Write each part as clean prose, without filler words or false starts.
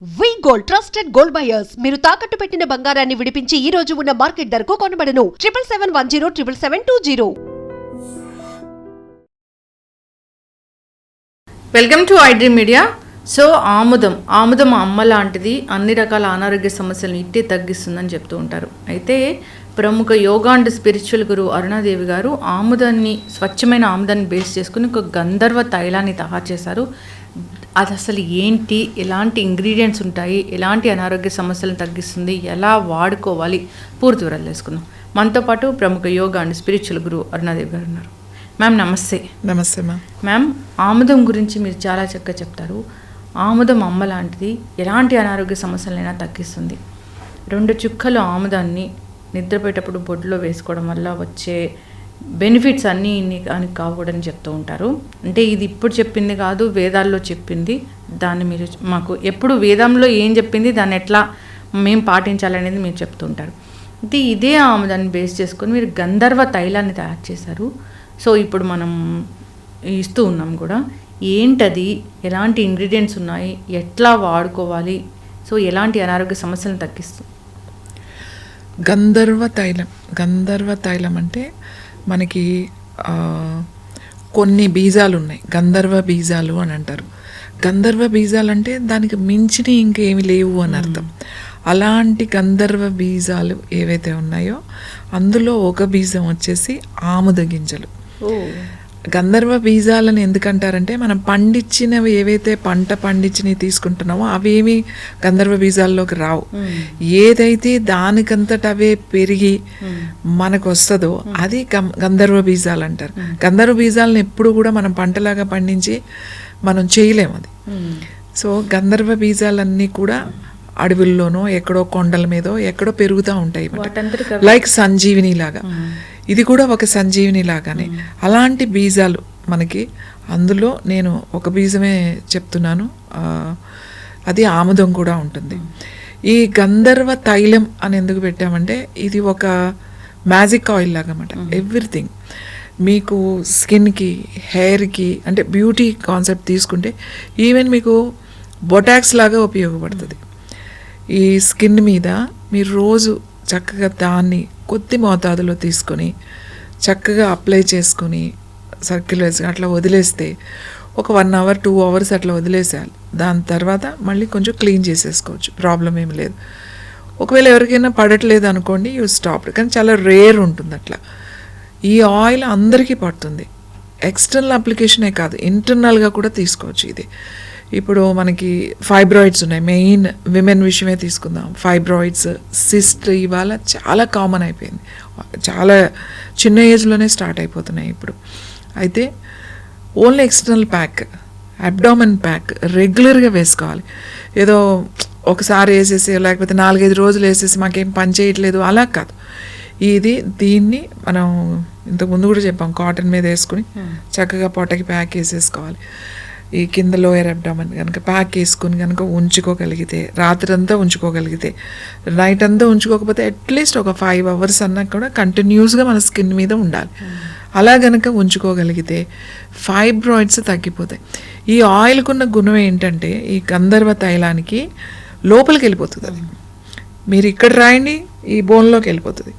వి gold trusted gold buyers మీరు తాకట్టు పెట్టిన బంగారాన్ని విడిపించి ఈ రోజు ఉన్న మార్కెట్ ధరకు కొనబడను 7771077720. Welcome to iDream media. So ఆముదం అమ్మ లాంటిది, అన్ని రకాల అనారోగ్య సమస్యలను ఇట్టే తగ్గిస్తుందని చెప్తూ ఉంటారు. అయితే ప్రముఖ యోగా అండ్ స్పిరిచువల్ గురువు అరుణాదేవి గారు స్వచ్ఛమైన ఆముదాన్ని బేస్ చేసుకుని ఒక గంధర్వ తైలాన్ని తయారు చేశారు. అది అసలు ఏంటి, ఎలాంటి ఇంగ్రీడియంట్స్ ఉంటాయి, ఎలాంటి అనారోగ్య సమస్యలను తగ్గిస్తుంది, ఎలా వాడుకోవాలి, పూర్తి వివరాలు తెలుసుకుందాం. మనతో పాటు ప్రముఖ యోగా అండ్ స్పిరిచువల్ గురువు అరుణాదేవి గారు ఉన్నారు. మ్యామ్ నమస్తే. నమస్తే మ్యామ్, ఆముదం గురించి మీరు చాలా చక్కగా చెప్తారు. ఆముదం అమ్మ లాంటిది, ఎలాంటి అనారోగ్య సమస్యలైనా తగ్గిస్తుంది. 2 చుక్కలు ఆముదాన్ని నిద్రపోయేటప్పుడు బొడ్లో వేసుకోవడం వల్ల వచ్చే బెనిఫిట్స్ అన్నీ ఇన్ని అని కాకూడదని చెప్తూ ఉంటారు. అంటే ఇది ఇప్పుడు చెప్పింది కాదు, వేదాల్లో చెప్పింది. దాన్ని మీరు మాకు ఎప్పుడు వేదంలో ఏం చెప్పింది, దాన్ని ఎట్లా మేము పాటించాలనేది మీరు చెప్తుంటారు. అయితే ఇదే ఆముదాన్ని బేస్ చేసుకొని మీరు గంధర్వ తైలాన్ని తయారు చేశారు. సో ఇప్పుడు మనం ఇస్తూ ఉన్నాం కూడా. ఏంటది, ఎలాంటి ఇంగ్రీడియంట్స్ ఉన్నాయి, ఎట్లా వాడుకోవాలి, సో ఎలాంటి అనారోగ్య సమస్యలను తగ్గిస్తుంది? గంధర్వ తైలం అంటే మనకి కొన్ని బీజాలు ఉన్నాయి, గంధర్వ బీజాలు అని అంటారు. గంధర్వ బీజాలు అంటే దానికి మించిన ఇంకేమి లేవు అని అర్థం. అలాంటి గంధర్వ బీజాలు ఏవైతే ఉన్నాయో అందులో ఒక బీజం వచ్చేసి ఆముద గింజలు. గంధర్వ బీజాలను ఎందుకంటారంటే మనం పండించినవి ఏవైతే పంట పండించినవి తీసుకుంటున్నామో అవేమి గంధర్వ బీజాల్లోకి రావు. ఏదైతే దానికంతట అవే పెరిగి మనకు వస్తుందో అది గంధర్వ బీజాలు అంటారు. గంధర్వ బీజాలను ఎప్పుడు కూడా మనం పంటలాగా పండించి మనం చేయలేము అది. సో గంధర్వ బీజాలన్నీ కూడా అడవుల్లోనో ఎక్కడో కొండల మీదో ఎక్కడో పెరుగుతూ ఉంటాయి, లైక్ సంజీవిని లాగా. ఇది కూడా ఒక సంజీవిని లాగానే. అలాంటి బీజాలు మనకి, అందులో నేను ఒక బీజమే చెప్తున్నాను, అది ఆముదం కూడా ఉంటుంది. ఈ గంధర్వ తైలం అని ఎందుకు పెట్టామంటే ఇది ఒక మ్యాజిక్ ఆయిల్ లాగా అన్నమాట. ఎవ్రీథింగ్ మీకు స్కిన్కి, హెయిర్కి, అంటే బ్యూటీ కాన్సెప్ట్ తీసుకుంటే ఈవెన్ మీకు బొటాక్స్ లాగా ఉపయోగపడుతుంది. ఈ స్కిన్ మీద మీరు రోజు చక్కగా దాన్ని కొద్ది మోతాదులో తీసుకొని చక్కగా అప్లై చేసుకొని సర్కిల్ వేసి అట్లా వదిలేస్తే ఒక 1 hour 2 hours అట్లా వదిలేసేయాలి. దాని తర్వాత మళ్ళీ కొంచెం క్లీన్ చేసేసుకోవచ్చు, ప్రాబ్లం ఏమి లేదు. ఒకవేళ ఎవరికైనా పడట్లేదు అనుకోండి, యూ స్టాప్. కానీ చాలా రేర్ ఉంటుంది అట్లా. ఈ ఆయిల్ అందరికీ పడుతుంది. ఎక్స్టర్నల్ అప్లికేషనే కాదు, ఇంటర్నల్గా కూడా తీసుకోవచ్చు. ఇది ఇప్పుడు మనకి ఫైబ్రాయిడ్స్ ఉన్నాయి, మెయిన్ విమెన్ విషయమే తీసుకుందాం. ఫైబ్రాయిడ్స్, సిస్ట్ ఇవాళ చాలా కామన్ అయిపోయింది, చాలా చిన్న ఏజ్లోనే స్టార్ట్ అయిపోతున్నాయి ఇప్పుడు. అయితే only external pack, abdomen pack రెగ్యులర్గా వేసుకోవాలి. ఏదో ఒకసారి వేసేసి లేకపోతే 4-5 రోజులు వేసేసి మాకేం పని చేయట్లేదు అలా కాదు. దీన్ని మనం ఇంతకుముందు కూడా చెప్పాం, కాటన్ మీద వేసుకుని చక్కగా పొట్టకి ప్యాక్ వేసేసుకోవాలి. ఈ కింద లోయర్ అబ్డామన్ కనుక ప్యాక్ వేసుకుని కనుక ఉంచుకోగలిగితే, రాత్రంతా ఉంచుకోగలిగితే, నైట్ అంతా ఉంచుకోకపోతే అట్లీస్ట్ ఒక 5 hours అన్నా కూడా కంటిన్యూస్గా మన స్కిన్ మీద ఉండాలి. అలా కనుక ఉంచుకోగలిగితే ఫైబ్రాయిడ్స్ తగ్గిపోతాయి. ఈ ఆయిల్కున్న గుణం ఏంటంటే ఈ గంధర్వ తైలానికి లోపలికి వెళ్ళిపోతుంది. అది మీరు ఇక్కడ రాయండి, ఈ బోన్లోకి వెళ్ళిపోతుంది,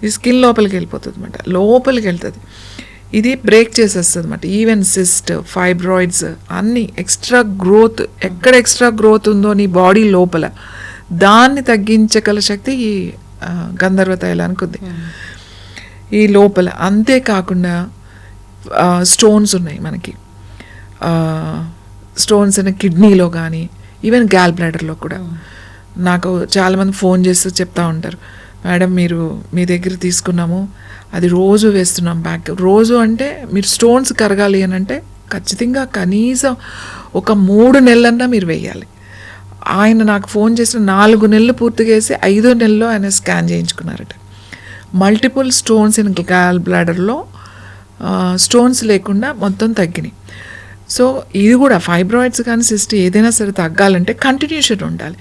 ఈ స్కిన్ లోపలికి వెళ్ళిపోతుంది అన్నమాట, లోపలికి వెళ్తుంది. ఇది బ్రేక్ చేసేస్తుంది అన్నమాట. ఈవెన్ సిస్ట్, ఫైబ్రాయిడ్స్ అన్నీ ఎక్స్ట్రా గ్రోత్, ఎక్కడ ఎక్స్ట్రా గ్రోత్ ఉందో నీ బాడీ లోపల దాన్ని తగ్గించగల శక్తి ఈ గంధర్వ తైలానికి ఉంది ఈ లోపల. అంతేకాకుండా స్టోన్స్ ఉన్నాయి మనకి, స్టోన్స్ అయిన కిడ్నీలో కానీ ఈవెన్ గ్యాల్ బ్లాడర్లో కూడా. నాకు చాలామంది ఫోన్ చేస్తూ చెప్తా ఉంటారు, మేడం మీ దగ్గర తీసుకున్నాము, అది రోజు వేస్తున్నాం బ్యాక్. రోజు అంటే మీరు స్టోన్స్ కరగాలి అని అంటే ఖచ్చితంగా కనీసం ఒక 3 నెలలన్నా మీరు వేయాలి. ఆయన నాకు ఫోన్ చేసిన 4 నెలలు పూర్తిగా వేసి 5వ నెలలో ఆయన స్కాన్ చేయించుకున్నారట. మల్టిపుల్ స్టోన్స్ ఇన్ గ్యాల్ బ్లాడర్లో స్టోన్స్ లేకుండా మొత్తం తగ్గినాయి. సో ఇది కూడా ఫైబ్రాయిడ్స్ కానీ సిస్ట్ ఏదైనా సరే తగ్గాలంటే కంటిన్యూషన్ ఉండాలి.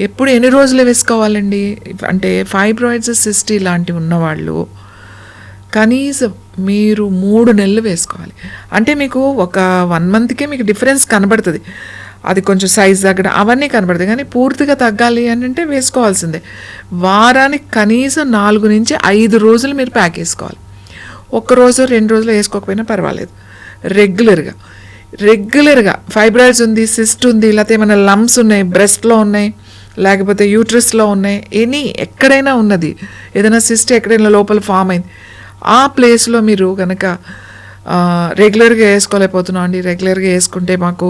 ఎప్పుడు ఎన్ని రోజులు వేసుకోవాలండి అంటే ఫైబ్రాయిడ్స్, సిస్ట్ ఇలాంటివి ఉన్నవాళ్ళు కనీసం మీరు 3 నెలలు వేసుకోవాలి. అంటే మీకు ఒక 1 monthకే మీకు డిఫరెన్స్ కనబడుతుంది. అది కొంచెం సైజ్ తగ్గడం అవన్నీ కనబడతాయి. కానీ పూర్తిగా తగ్గాలి అని అంటే వేసుకోవాల్సిందే. వారానికి కనీసం 4 నుంచి 5 రోజులు మీరు ప్యాక్ వేసుకోవాలి. 1 రోజు 2 రోజులు వేసుకోకపోయినా పర్వాలేదు. రెగ్యులర్గా ఫైబ్రాయిడ్స్ ఉంది, సిస్ట్ ఉంది, లేకపోతే ఏమైనా లంప్స్ ఉన్నాయి, బ్రెస్ట్లో ఉన్నాయి, లేకపోతే యూట్రస్లో ఉన్నాయి, ఎక్కడైనా ఉన్నది, ఏదైనా సిస్ట్ ఎక్కడైనా లోపల ఫామ్ అయింది, ఆ ప్లేస్లో మీరు కనుక రెగ్యులర్గా వేసుకోలేకపోతున్నాం అండి, రెగ్యులర్గా వేసుకుంటే మాకు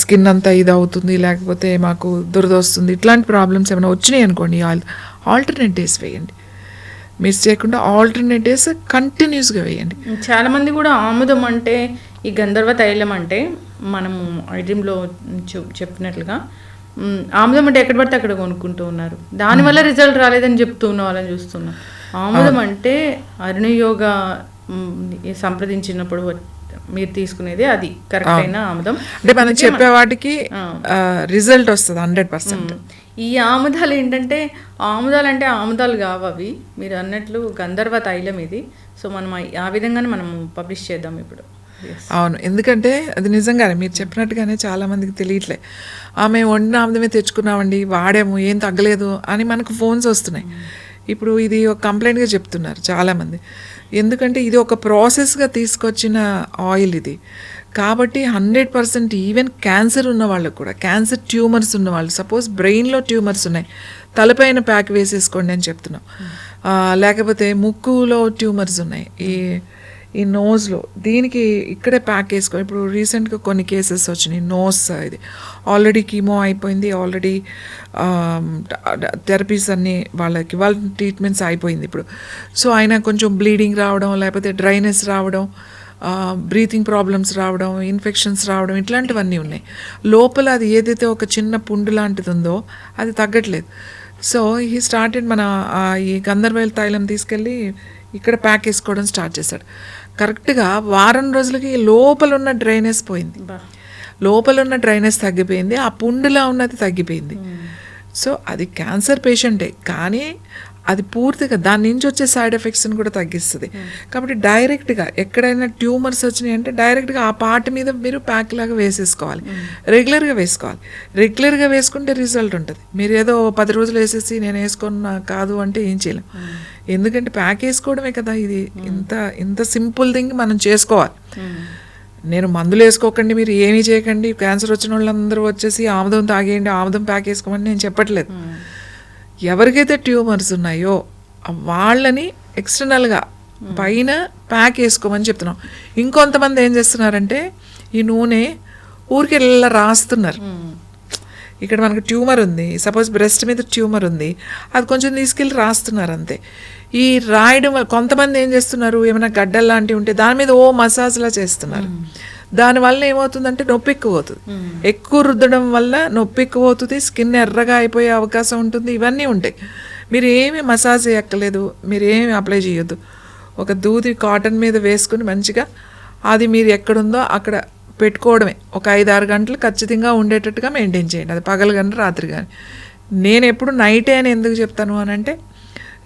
స్కిన్ అంతా ఇది అవుతుంది, లేకపోతే మాకు దురద వస్తుంది, ఇట్లాంటి ప్రాబ్లమ్స్ ఏమైనా వచ్చినాయి అనుకోండి, ఆల్టర్నేట్ డేస్ వేయండి. మిస్ చేయకుండా ఆల్టర్నేట్ డేస్ కంటిన్యూస్గా వేయండి. చాలామంది కూడా ఆముదం అంటే, ఈ గంధర్వ తైలం అంటే మనము ఐడ్రీమ్లో చెప్పినట్లుగా ఆముదం అంటే ఎక్కడ పడితే అక్కడ కొనుక్కుంటూ ఉన్నారు, దానివల్ల రిజల్ట్ రాలేదని చెప్తూ ఉన్న వాళ్ళని చూస్తున్నాం. ఆముదం అంటే అరుణయోగ సంప్రదించినప్పుడు మీరు తీసుకునేది అది కరెక్ట్ అయిన ఆముదం. అంటే మనం చెప్పే వాటికి రిజల్ట్ వస్తుంది 100%. ఈ ఆముదాలు ఏంటంటే ఆముదాలు అంటే ఆముదాలు కావు అవి, మీరు అన్నట్లు గంధర్వ తైలం ఇది. సో మనం ఆ విధంగానే మనం పబ్లిష్ చేద్దాం ఇప్పుడు. అవును, ఎందుకంటే అది నిజంగానే మీరు చెప్పినట్టుగానే చాలామందికి తెలియట్లే. ఆమె వండిన ఆముదమే తెచ్చుకున్నామండి, వాడాము, ఏం తగ్గలేదు అని మనకు ఫోన్స్ వస్తున్నాయి. ఇప్పుడు ఇది ఒక కంప్లైంట్గా చెప్తున్నారు చాలామంది. ఎందుకంటే ఇది ఒక ప్రాసెస్గా తీసుకొచ్చిన ఆయిల్ ఇది కాబట్టి 100% ఈవెన్ క్యాన్సర్ ఉన్న వాళ్ళకు కూడా, క్యాన్సర్ ట్యూమర్స్ ఉన్న వాళ్ళు, సపోజ్ బ్రెయిన్లో ట్యూమర్స్ ఉన్నాయి, తలపైన ప్యాక్ వేసేసుకోండి అని చెప్తున్నాం. లేకపోతే ముక్కులో ట్యూమర్స్ ఉన్నాయి, ఈ నోస్లో, దీనికి ఇక్కడే ప్యాక్ వేసుకోండి. ఇప్పుడు రీసెంట్గా కొన్ని కేసెస్ వచ్చినాయి, నోస్ ఇది ఆల్రెడీ కీమో అయిపోయింది, ఆల్రెడీ థెరపీస్ అన్నీ వాళ్ళ ట్రీట్మెంట్స్ అయిపోయింది ఇప్పుడు. సో ఆయన కొంచెం బ్లీడింగ్ రావడం, లేకపోతే డ్రైనెస్ రావడం, బ్రీతింగ్ ప్రాబ్లమ్స్ రావడం, ఇన్ఫెక్షన్స్ రావడం, ఇట్లాంటివన్నీ ఉన్నాయి. లోపల అది ఏదైతే ఒక చిన్న పుండు లాంటిది ఉందో అది తగ్గట్లేదు. సో ఈ స్టార్టెడ్ మన ఈ గంధర్వ తైలం తీసుకెళ్ళి ఇక్కడ ప్యాక్ వేసుకోవడం స్టార్ట్ చేశాడు. కరెక్ట్గా వారం రోజులకి లోపల ఉన్న డ్రైనెస్ పోయింది, లోపల ఉన్న డ్రైనెస్ తగ్గిపోయింది, ఆ పుండులా ఉన్నది తగ్గిపోయింది. సో అది క్యాన్సర్ పేషెంటే, కానీ అది పూర్తిగా దాని నుంచి వచ్చే సైడ్ ఎఫెక్ట్స్ని కూడా తగ్గిస్తుంది. కాబట్టి డైరెక్ట్గా ఎక్కడైనా ట్యూమర్స్ వచ్చినాయి అంటే డైరెక్ట్గా ఆ పార్ట్ మీద మీరు ప్యాక్ లాగా వేసేసుకోవాలి, రెగ్యులర్గా వేసుకోవాలి. రెగ్యులర్గా వేసుకుంటే రిజల్ట్ ఉంటుంది. మీరు ఏదో 10 రోజులు వేసేసి నేను వేసుకున్నా కాదు అంటే ఏం చేయలేం. ఎందుకంటే ప్యాక్ వేసుకోవడమే కదా ఇది. ఇంత సింపుల్ థింగ్ మనం చేసుకోవాలి. నేను మందులు వేసుకోకండి, మీరు ఏమీ చేయకండి, క్యాన్సర్ వచ్చిన వాళ్ళందరూ వచ్చేసి ఆముదం తాగేయండి, ఆముదం ప్యాక్ వేసుకోమని నేను చెప్పట్లేదు. ఎవరికైతే ట్యూమర్స్ ఉన్నాయో వాళ్ళని ఎక్స్టర్నల్గా పైన ప్యాక్ వేసుకోమని చెప్తున్నాం. ఇంకొంతమంది ఏం చేస్తున్నారంటే ఈ నూనె ఊరికి ఇలా రాస్తున్నారు. ఇక్కడ మనకు ట్యూమర్ ఉంది, సపోజ్ బ్రెస్ట్ మీద ట్యూమర్ ఉంది, అది కొంచెం తీసుకెళ్ళి రాస్తున్నారు అంతే. ఈ రాయడం కొంతమంది ఏం చేస్తున్నారు, ఏమైనా గడ్డలు లాంటివి ఉంటే దాని మీద మసాజ్లా చేస్తున్నారు. దానివల్ల ఏమవుతుందంటే నొప్పి ఎక్కువ అవుతుంది, ఎక్కువ రుద్దడం వల్ల నొప్పి ఎక్కువ అవుతుంది, స్కిన్ ఎర్రగా అయిపోయే అవకాశం ఉంటుంది, ఇవన్నీ ఉంటాయి. మీరు ఏమి మసాజ్ చేయక్కర్లేదు, మీరు ఏమి అప్లై చేయొద్దు. ఒక దూది కాటన్ మీద వేసుకుని మంచిగా అది మీరు ఎక్కడుందో అక్కడ పెట్టుకోవడమే. ఒక 5-6 గంటలు ఖచ్చితంగా ఉండేటట్టుగా మెయింటైన్ చేయండి, అది పగలు కానీ రాత్రి కానీ. నేను ఎప్పుడు నైటే అని ఎందుకు చెప్తాను అని అంటే,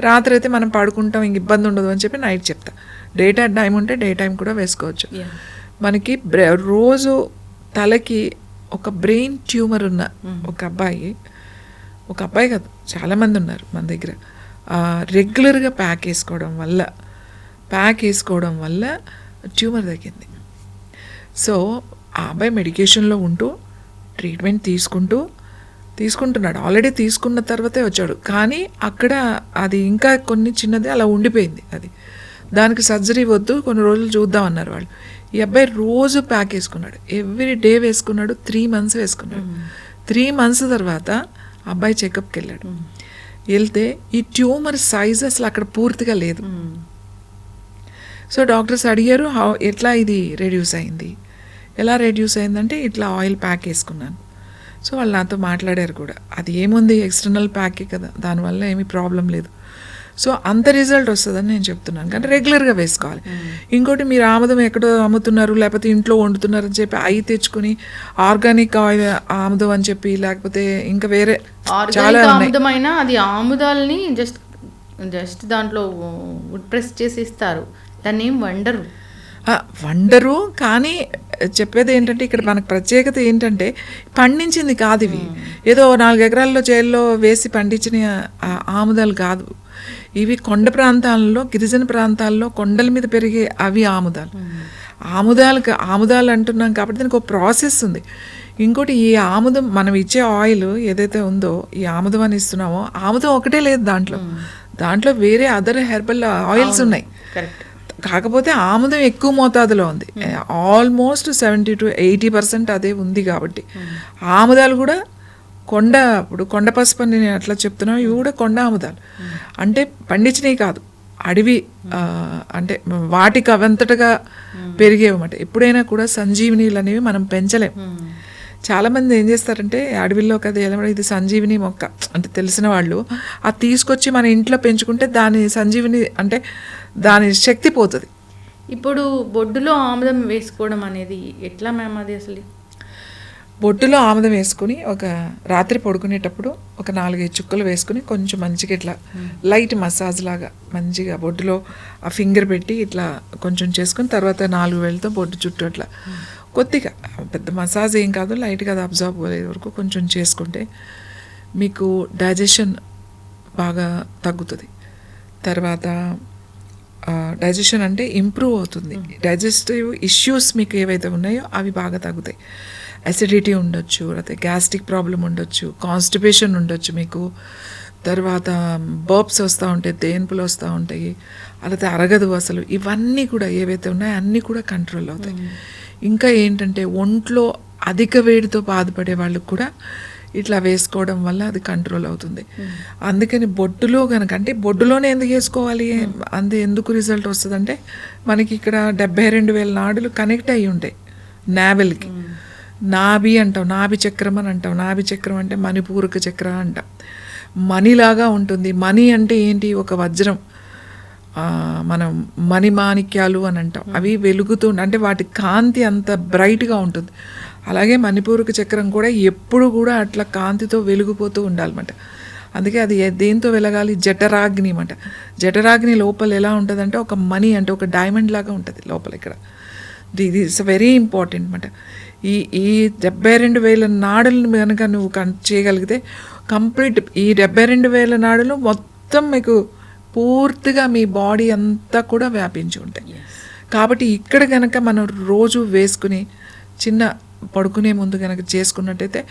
రాత్రి అయితే మనం పడుకుంటాం, ఇంక ఇబ్బంది ఉండదు అని చెప్పి నైట్ చెప్తా. డే టైం ఉంటే డే టైం కూడా వేసుకోవచ్చు. మనకి రోజు తలకి ఒక బ్రెయిన్ ట్యూమర్ ఉన్న ఒక అబ్బాయి కాదు, చాలామంది ఉన్నారు మన దగ్గర, రెగ్యులర్గా ప్యాక్ వేసుకోవడం వల్ల ట్యూమర్ తగ్గింది. సో ఆ అబ్బాయి మెడికేషన్లో ఉంటూ ట్రీట్మెంట్ తీసుకుంటున్నాడు, ఆల్రెడీ తీసుకున్న తర్వాతే వచ్చాడు. కానీ అక్కడ అది ఇంకా కొన్ని చిన్నది అలా ఉండిపోయింది, అది దానికి సర్జరీ వద్దు, కొన్ని రోజులు చూద్దాం అన్నారు వాళ్ళు. ఈ అబ్బాయి రోజు ప్యాక్ వేసుకున్నాడు, ఎవ్రీ డే వేసుకున్నాడు, 3 months వేసుకున్నాడు. 3 months తర్వాత అబ్బాయి చెకప్కి వెళ్ళాడు. వెళ్తే ఈ ట్యూమర్ సైజ్ అసలు అక్కడ పూర్తిగా లేదు. సో డాక్టర్స్ అడిగారు, ఎట్లా ఇది రెడ్యూస్ అయింది, ఎలా రెడ్యూస్ అయిందంటే ఇట్లా ఆయిల్ ప్యాక్ వేసుకున్నాను. సో వాళ్ళు నాతో మాట్లాడారు కూడా, అది ఏముంది ఎక్స్టర్నల్ ప్యాకే కదా, దానివల్ల ఏమీ ప్రాబ్లం లేదు. సో అంత రిజల్ట్ వస్తుందని నేను చెప్తున్నాను, కానీ రెగ్యులర్గా వేసుకోవాలి. ఇంకోటి, మీరు ఆముదం ఎక్కడో అమ్ముతున్నారు, లేకపోతే ఇంట్లో వండుతున్నారు అని చెప్పి అవి తెచ్చుకుని ఆర్గానిక్ ఆయిల్ ఆముదం అని చెప్పి, లేకపోతే ఇంకా వేరే చాలా ఆముదమైనా అది ఆముదాలని జస్ట్ దాంట్లో వుడ్ ప్రెస్ చేసి ఇస్తారు, దాన్ని ఏం వండరు. కానీ చెప్పేది ఏంటంటే ఇక్కడ మనకు ప్రత్యేకత ఏంటంటే పండించింది కాదు ఇవి, ఏదో 4 ఎకరాల్లో చేల్లో వేసి పండించిన ఆముదాలు కాదు ఇవి. కొండ ప్రాంతాల్లో, గిరిజన ప్రాంతాల్లో కొండల మీద పెరిగే అవి ఆముదాలు. ఆముదాలు అంటున్నాం కాబట్టి దానికి ఒక ప్రాసెస్ ఉంది. ఇంకోటి ఈ ఆముదం మనం ఇచ్చే ఆయిల్ ఏదైతే ఉందో, ఈ ఆముదం అని ఇస్తున్నామో, ఆముదం ఒకటే లేదు దాంట్లో వేరే అదర్ హెర్బల్ ఆయిల్స్ ఉన్నాయి. కాకపోతే ఆముదం ఎక్కువ మోతాదులో ఉంది, ఆల్మోస్ట్ 70 to 80% అదే ఉంది. కాబట్టి ఆముదాలు కూడా ఇప్పుడు కొండ పసుపు అని నేను అట్లా చెప్తున్నాను, ఇవి కూడా కొండ ఆముదాలు. అంటే పండించినవి కాదు, అడవి అంటే వాటికి అవంతటగా పెరిగేవన్నమాట. ఎప్పుడైనా కూడా సంజీవినీలు అనేవి మనం పెంచలేం. చాలామంది ఏం చేస్తారంటే అడవిలో కదా ఇది సంజీవిని మొక్క అంటే తెలిసిన వాళ్ళు అది తీసుకొచ్చి మన ఇంట్లో పెంచుకుంటే దాని సంజీవిని అంటే దాని శక్తి పోతుంది. ఇప్పుడు బొడ్డులో ఆముదం వేసుకోవడం అనేది ఎట్లా మ్యామ్? అది అసలు బొడ్డులో ఆముదం వేసుకుని ఒక రాత్రి పడుకునేటప్పుడు ఒక 4-5 చుక్కలు వేసుకుని కొంచెం మంచిగా ఇట్లా లైట్ మసాజ్ లాగా మంచిగా బొడ్డులో ఆ ఫింగర్ పెట్టి ఇట్లా కొంచెం చేసుకుని తర్వాత 4 వేళ్ళతో బొడ్డు చుట్టూ అట్లా కొద్దిగా, పెద్ద మసాజ్ ఏం కాదు, లైట్గా అది అబ్జర్వ్ అయ్యే వరకు కొంచెం చేసుకుంటే మీకు డైజెషన్ బాగా తగ్గుతుంది. తర్వాత డైజెషన్ అంటే ఇంప్రూవ్ అవుతుంది. డైజెస్టివ్ ఇష్యూస్ మీకు ఏవైతే ఉన్నాయో అవి బాగా తగ్గుతాయి. అసిడిటీ ఉండొచ్చు, లేకపోతే గ్యాస్ట్రిక్ ప్రాబ్లం ఉండొచ్చు, కాన్స్టిపేషన్ ఉండొచ్చు మీకు. తర్వాత బర్బ్స్ వస్తూ ఉంటాయి, తేన్పులు వస్తూ ఉంటాయి, అలాగే అరగదు అసలు. ఇవన్నీ కూడా ఏవైతే ఉన్నాయో అన్నీ కూడా కంట్రోల్ అవుతాయి. ఇంకా ఏంటంటే ఒంట్లో అధిక వేడితో బాధపడే వాళ్ళకు కూడా ఇట్లా వేసుకోవడం వల్ల అది కంట్రోల్ అవుతుంది. అందుకని బొడ్డులో కనుక, అంటే బొడ్డులోనే ఎందుకు వేసుకోవాలి, ఎందుకు రిజల్ట్ వస్తుందంటే మనకి ఇక్కడ 72,000 నాడులు కనెక్ట్ అయ్యి ఉంటాయి నావెల్కి. నాభి అంటాం, నాభి చక్రం అని అంటాం. నాభి చక్రం అంటే మణిపూరక చక్ర అంటాం. మణిలాగా ఉంటుంది. మణి అంటే ఏంటి, ఒక వజ్రం. మనం మణిమాణిక్యాలు అని అంటాం. అవి వెలుగుతూ అంటే వాటి కాంతి అంత బ్రైట్గా ఉంటుంది. అలాగే మణిపూరక చక్రం కూడా ఎప్పుడు కూడా అట్లా కాంతితో వెలిగిపోతూ ఉండాలన్నమాట. అందుకే అది దేంతో వెలగాలి, జఠరాగ్ని అన్నమాట. జఠరాగ్ని లోపల ఎలా ఉంటుందంటే ఒక మణి అంటే ఒక డైమండ్ లాగా ఉంటుంది లోపల. ఇక్కడ ఇది ఇట్స్ వెరీ ఇంపార్టెంట్ అన్నమాట. ఈ 72,000 నాడులను కనుక నువ్వు చేయగలిగితే కంప్లీట్ ఈ 72,000 నాడులు మొత్తం మీకు పూర్తిగా మీ బాడీ అంతా కూడా వ్యాపించి ఉంటాయి. కాబట్టి ఇక్కడ కనుక మనం రోజు వేసుకుని చిన్న పడుకునే ముందు కనుక చేసుకున్నట్టయితే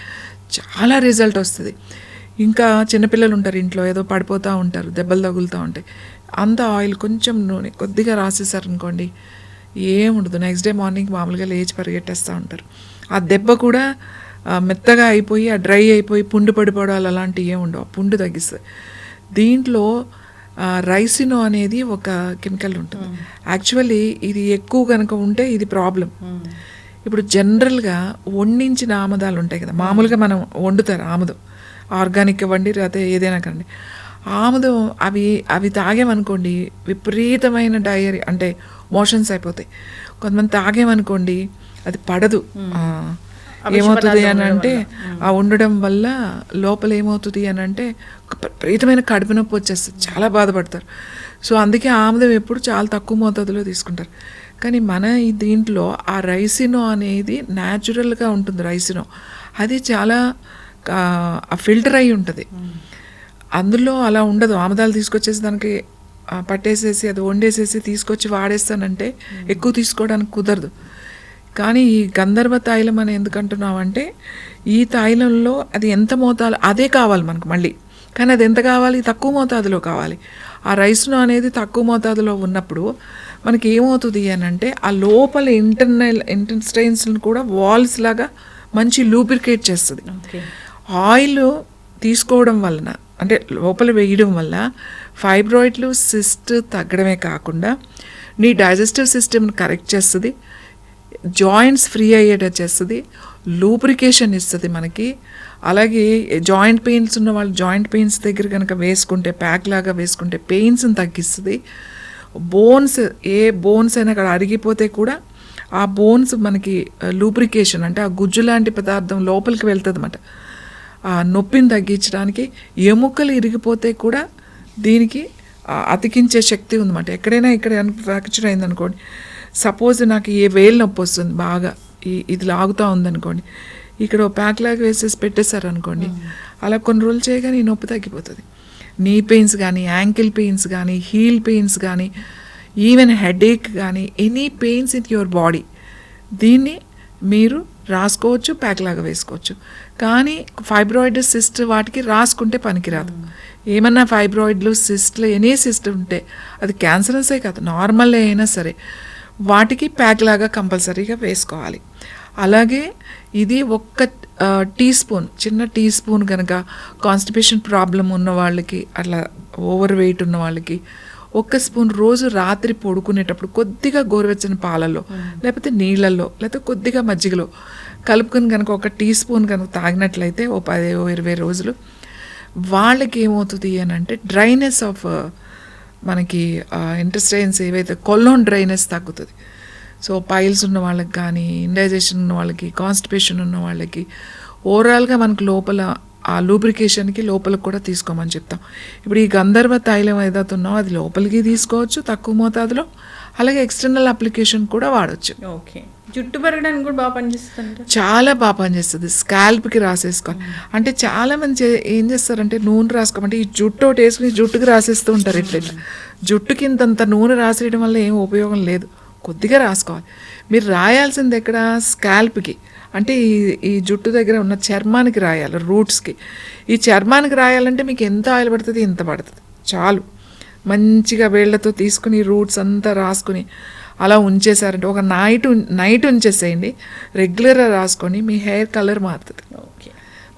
చాలా రిజల్ట్ వస్తుంది. ఇంకా చిన్నపిల్లలు ఉంటారు ఇంట్లో, ఏదో పడిపోతూ ఉంటారు, దెబ్బలు తగులుతూ ఉంటాయి. అంత ఆయిల్ కొంచెం నూనె కొద్దిగా రాసేసారనుకోండి, ఏముండదు. నెక్స్ట్ డే మార్నింగ్ మామూలుగా లేచి పరిగెట్టేస్తూ ఉంటారు. ఆ దెబ్బ కూడా మెత్తగా అయిపోయి ఆ డ్రై అయిపోయి పుండు పడిపోవడాలు అలాంటివి ఏమి ఉండవు. పుండు తగ్గిస్తుంది. దీంట్లో రైసినో అనేది ఒక కెమికల్ ఉంటుంది. యాక్చువల్లీ ఇది ఎక్కువ కనుక ఉంటే ఇది ప్రాబ్లం. ఇప్పుడు జనరల్గా వండించిన ఆముదాలు ఉంటాయి కదా, మామూలుగా మనం వండుతారు ఆముదం, ఆర్గానిక్ ఇవ్వండి లేకపోతే ఏదైనా కండి. ఆముదం అవి తాగామనుకోండి విపరీతమైన డయరీ అంటే మోషన్స్ అయిపోతాయి. కొంతమంది తాగామనుకోండి అది పడదు. ఏమవుతుంది అని అంటే ఆ ఉండడం వల్ల లోపల ఏమవుతుంది అని అంటే విపరీతమైన కడుపు నొప్పి వచ్చేస్తుంది, చాలా బాధపడతారు. సో అందుకే ఆముదం ఎప్పుడు చాలా తక్కువ మోతాదులో తీసుకుంటారు. కానీ మన ఈ దీంట్లో ఆ రైసినో అనేది న్యాచురల్గా ఉంటుంది. రైసినో అది చాలా ఫిల్టర్ అయి ఉంటుంది. అందులో అలా ఉండదు. ఆముదాలు తీసుకొచ్చేసి దానికి పట్టేసేసి అది వండేసేసి తీసుకొచ్చి వాడేస్తానంటే ఎక్కువ తీసుకోవడానికి కుదరదు. కానీ ఈ గంధర్వ తైలం అని ఎందుకు అంటున్నామంటే ఈ తైలంలో అది ఎంత మోతాదు అదే కావాలి మనకు మళ్ళీ. కానీ అది ఎంత కావాలి, తక్కువ మోతాదులో కావాలి. ఆ రైస్ను అనేది తక్కువ మోతాదులో ఉన్నప్పుడు మనకి ఏమవుతుంది అని అంటే ఆ లోపల ఇంటెస్టైన్స్ని కూడా వాల్స్ లాగా మంచి లూబ్రికేట్ చేస్తుంది. ఆయిల్ తీసుకోవడం వలన అంటే లోపల వేయడం వల్ల ఫైబ్రాయిడ్లు సిస్ట్ తగ్గడమే కాకుండా నీ డైజెస్టివ్ సిస్టమ్ని కరెక్ట్ చేస్తుంది, జాయింట్స్ ఫ్రీ అయ్యేటట్టు చేస్తుంది, లూబ్రికేషన్ ఇస్తుంది మనకి. అలాగే జాయింట్ పెయిన్స్ ఉన్న వాళ్ళు జాయింట్ పెయిన్స్ దగ్గర కనుక వేసుకుంటే ప్యాక్ లాగా వేసుకుంటే పెయిన్స్ని తగ్గిస్తుంది. బోన్స్ ఏ బోన్స్ అయినా అక్కడ అరిగిపోతే కూడా ఆ బోన్స్ మనకి లూబ్రికేషన్ అంటే ఆ గుజ్జు లాంటి పదార్థం లోపలికి వెళ్తుంది అన్నమాట. ఆ నొప్పిని తగ్గించడానికి. ఎముకలు ఇరిగిపోతే కూడా దీనికి అతికించే శక్తి ఉందన్నమాట. ఎక్కడైనా ఇక్కడ ఫ్రాక్చర్ అయిందనుకోండి, సపోజ్ నాకు ఏ వేలు నొప్పి వస్తుంది బాగా, ఇది లాగుతూ ఉందనుకోండి, ఇక్కడ ఓ ప్యాక్ లాగా వేసేసి పెట్టేశారనుకోండి, అలా కొన్ని రోజులు చేయగానే ఈ నొప్పి తగ్గిపోతుంది. నీ పెయిన్స్ కానీ, యాంకిల్ పెయిన్స్ కానీ, హీల్ పెయిన్స్ కానీ, ఈవెన్ హెడేక్ కానీ, any pains in your body, దీన్ని మీరు రాసుకోవచ్చు, ప్యాక్ లాగా వేసుకోవచ్చు. కానీ ఫైబ్రాయిడ్ సిస్ట్ వాటికి రాసుకుంటే పనికిరాదు. ఏమన్నా ఫైబ్రాయిడ్లు, సిస్ట్లు, ఎనీ సిస్ట్ ఉంటే అది క్యాన్సరసే కాదు, నార్మల్ అయినా సరే వాటికి ప్యాక్ లాగా కంపల్సరీగా వేసుకోవాలి. అలాగే ఇది ఒక్క టీ స్పూన్, చిన్న టీ స్పూన్ కనుక కాన్స్టిపేషన్ ప్రాబ్లం ఉన్న వాళ్ళకి, అట్లా ఓవర్ వెయిట్ ఉన్న వాళ్ళకి ఒక్క స్పూన్ రోజు రాత్రి పడుకునేటప్పుడు కొద్దిగా గోరువెచ్చని పాలల్లో లేకపోతే నీళ్ళల్లో లేకపోతే కొద్దిగా మజ్జిగలో కలుపుకొని కనుక ఒక టీ స్పూన్ కనుక తాగినట్లయితే ఓ 10-20 రోజులు వాళ్ళకి ఏమవుతుంది అని అంటే డ్రైనెస్ ఆఫ్ మనకి ఇంటెస్టైన్స్ ఏవైతే కొలోన్ డ్రైనెస్ తగ్గుతుంది. సో పైల్స్ ఉన్న వాళ్ళకి కానీ, ఇండైజెషన్ ఉన్న వాళ్ళకి, కాన్స్టిపేషన్ ఉన్న వాళ్ళకి, ఓవరాల్గా మనకు లోపల ఆ లూబ్రికేషన్కి లోపలికి కూడా తీసుకోమని చెప్తాం. ఇప్పుడు ఈ గంధర్వ తైలం ఏదైతే ఉన్నామో అది లోపలికి తీసుకోవచ్చు తక్కువ మోతాదులో, అలాగే ఎక్స్టర్నల్ అప్లికేషన్ కూడా వాడచ్చు. ఓకే, జుట్టు పెరగడానికి కూడా బాగా పనిచేస్తుంది. చాలా బాగా పనిచేస్తుంది. స్కాల్ప్కి రాసేసుకోవాలి. అంటే చాలా మంది ఏం చేస్తారంటే నూనె రాసుకోమంటే ఈ జుట్టు ఒకటి వేసుకుని జుట్టుకి రాసేస్తూ ఉంటారు. ఇట్లా జుట్టుకి ఇంతంత నూనె రాసేయడం వల్ల ఏం ఉపయోగం లేదు. కొద్దిగా రాసుకోవాలి. మీరు రాయాల్సింది ఎక్కడ, స్కాల్ప్కి, అంటే ఈ జుట్టు దగ్గర ఉన్న చర్మానికి రాయాలి, రూట్స్కి. ఈ చర్మానికి రాయాలంటే మీకు ఎంత ఆయిల్ పడుతుంది, ఇంత పడుతుంది చాలు. మంచిగా వేళ్లతో తీసుకుని రూట్స్ అంతా రాసుకుని అలా ఉంచేసారంటే ఒక నైట్ ఉంచేసేయండి. రెగ్యులర్గా రాసుకొని మీ హెయిర్ కలర్ మారుతుంది. ఓకే,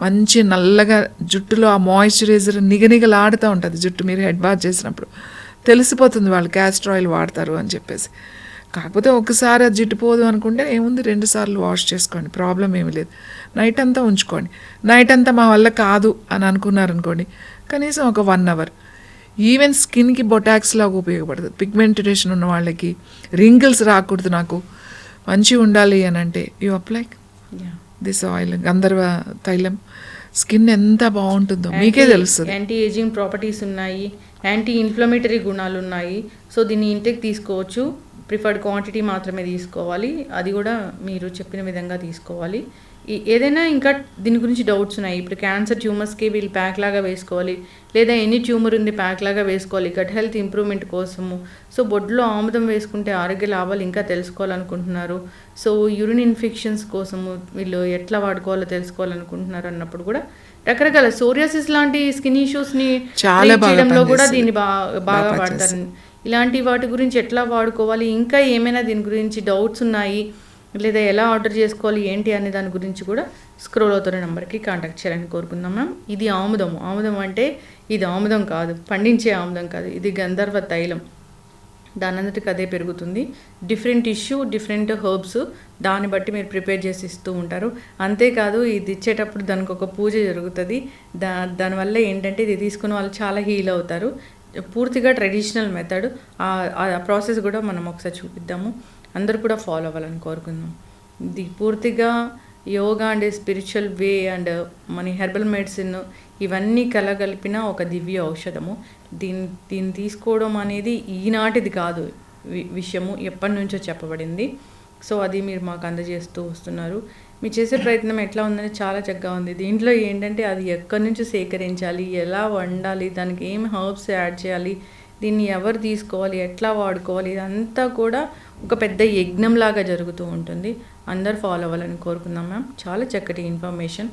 మంచి నల్లగా జుట్టులో ఆ మాయిశ్చరైజర్ నిగనిగలాడుతూ ఉంటుంది. జుట్టు మీరు హెడ్ బాత్ చేసినప్పుడు తెలిసిపోతుంది వాళ్ళు క్యాస్టర్ ఆయిల్ వాడతారు అని చెప్పేసి. కాకపోతే ఒకసారి అది జిట్టుపోదు అనుకుంటే ఏముంది, 2 సార్లు వాష్ చేసుకోండి, ప్రాబ్లం ఏమీ లేదు. నైట్ అంతా ఉంచుకోండి. నైట్ అంతా మా వల్ల కాదు అని అనుకున్నారనుకోండి, కనీసం ఒక 1 అవర్. ఈవెన్ స్కిన్కి బొటాక్స్ లాగా ఉపయోగపడుతుంది. పిగ్మెంటేషన్ ఉన్న వాళ్ళకి, రింకిల్స్ రాకూడదు, నాకు మంచిగా ఉండాలి అని అంటే యూ అప్లై దిస్ ఆయిల్, గంధర్వ తైలం. స్కిన్ ఎంత బాగుంటుందో మీకే తెలుస్తుంది. యాంటీ ఏజింగ్ ప్రాపర్టీస్ ఉన్నాయి, యాంటీ ఇన్ఫ్లమేటరీ గుణాలు ఉన్నాయి. సో దీన్ని ఇంటేక్ తీసుకోవచ్చు. ప్రిఫర్డ్ క్వాంటిటీ మాత్రమే తీసుకోవాలి, అది కూడా మీరు చెప్పిన విధంగా తీసుకోవాలి. ఏదైనా ఇంకా దీని గురించి డౌట్స్ ఉన్నాయి, ఇప్పుడు క్యాన్సర్ ట్యూమర్స్కి వీళ్ళు ప్యాక్ లాగా వేసుకోవాలి, లేదా ఎనీ ట్యూమర్ ఉంది ప్యాక్ లాగా వేసుకోవాలి గట్ హెల్త్ ఇంప్రూవ్మెంట్ కోసము. సో బొడ్లో ఆముదం వేసుకుంటే ఆరోగ్య లాభాలు ఇంకా తెలుసుకోవాలనుకుంటున్నారు. సో యూరిన్ ఇన్ఫెక్షన్స్ కోసము వీళ్ళు ఎట్లా వాడుకోవాలో తెలుసుకోవాలనుకుంటున్నారు అన్నప్పుడు కూడా రకరకాల సోరియాసిస్ లాంటి స్కిన్ ఇష్యూస్ని చేయడంలో కూడా దీన్ని బాగా వాడతారు. ఇలాంటి వాటి గురించి ఎట్లా వాడుకోవాలి, ఇంకా ఏమైనా దీని గురించి డౌట్స్ ఉన్నాయి, లేదా ఎలా ఆర్డర్ చేసుకోవాలి ఏంటి అనే దాని గురించి కూడా స్క్రోల్ అవుతున్న నెంబర్కి కాంటాక్ట్ చేయాలని కోరుకుందాం మ్యామ్. ఇది ఆముదము. ఆముదం అంటే ఇది ఆముదం కాదు, పండించే ఆముదం కాదు, ఇది గంధర్వ తైలం. దాని అంతటికి అదే పెరుగుతుంది. డిఫరెంట్ ఇష్యూ, డిఫరెంట్ హర్బ్స్, దాన్ని బట్టి మీరు ప్రిపేర్ చేసి ఇస్తూ ఉంటారు. అంతేకాదు ఇది ఇచ్చేటప్పుడు దానికి ఒక పూజ జరుగుతుంది. దానివల్ల ఏంటంటే ఇది తీసుకున్న వాళ్ళు చాలా హీల్ అవుతారు. పూర్తిగా ట్రెడిషనల్ మెథడ్. ఆ ప్రాసెస్ కూడా మనం ఒకసారి చూపిద్దాము, అందరూ కూడా ఫాలో అవ్వాలని కోరుకుందాం. ఇది పూర్తిగా yoga and spiritual way and మన హెర్బల్ మెడిసిన్ ఇవన్నీ కలగలిపిన ఒక దివ్య ఔషధము. దీన్ని తీసుకోవడం అనేది ఈనాటిది కాదు విషయము, ఎప్పటి నుంచో చెప్పబడింది. సో అది మీరు మాకు అందజేస్తూ వస్తున్నారు. మీరు చేసే ప్రయత్నం ఎట్లా ఉందని చాలా చక్కగా ఉంది. దీంట్లో ఏంటంటే అది ఎక్కడి నుంచి సేకరించాలి, ఎలా వండాలి, దానికి ఏం హర్బ్స్ యాడ్ చేయాలి, దీన్ని ఎవరు తీసుకోవాలి, ఎట్లా వాడుకోవాలి, ఇదంతా కూడా ఒక పెద్ద యజ్ఞంలాగా జరుగుతూ ఉంటుంది. అందరు ఫాలో అవ్వాలని కోరుకుందాం మ్యామ్. చాలా చక్కటి ఇన్ఫర్మేషన్.